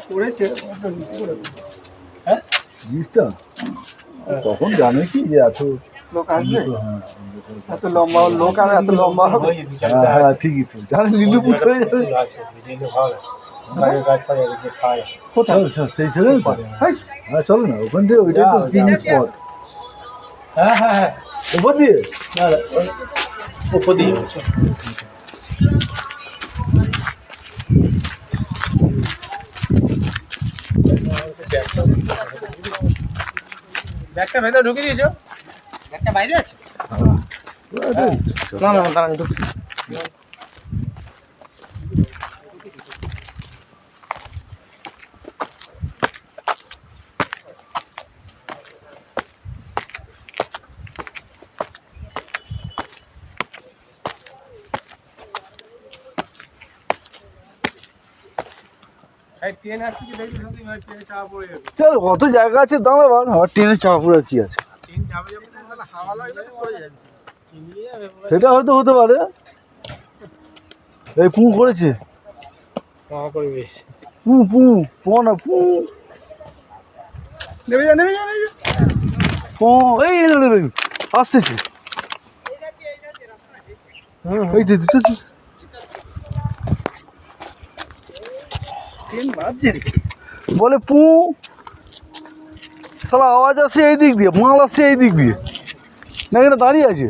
করেছে হ্যাঁ জিনিসটা তখন জানে কি যে এত লোক আসবে, এত লম্বা লোক আর এত লম্বা হবে। হ্যাঁ ঠিকই তো জানে লিলুপুর হয়ে যাবে। কোথায় সেই ছেলে তো হ্যাঁ চলো না ওখান থেকে ওইটাই তো পিকনিক স্পট। হ্যাঁ হ্যাঁ হ্যাঁ ওপর দিয়ে না ওপর দিয়ে ব্যাগটা ভেতরে ঢুকিয়ে দিয়েছো? ব্যাগটা বাইরে আছে? না না দাঁড়ান ঢুকি। ট্রেন আসছে কি দেখবি, ট্রেনে চাপা পড়ে যাবে। চল কত জায়গা আছে দাঁড়াবার, আবার ট্রেনের চাপা পড়ে কি আছে? ট্রেন যাবে যাবে তাহলে হাওয়া লাগলে তো পড়ে যাবে। সেটা হয়তো হতে পারে। এই পু করেছে, হাওয়া করে বেশ পু পু পু না পু নেমে যা নেমে যা নেমে যা। পু এই আসতেছে এই যে ট্রেন বাজছে বলে পু সালা আওয়াজ আসছে এই দিক দিয়ে, মাল আসছে এই দিক দিয়ে, না এখানে দাঁড়িয়ে আছে।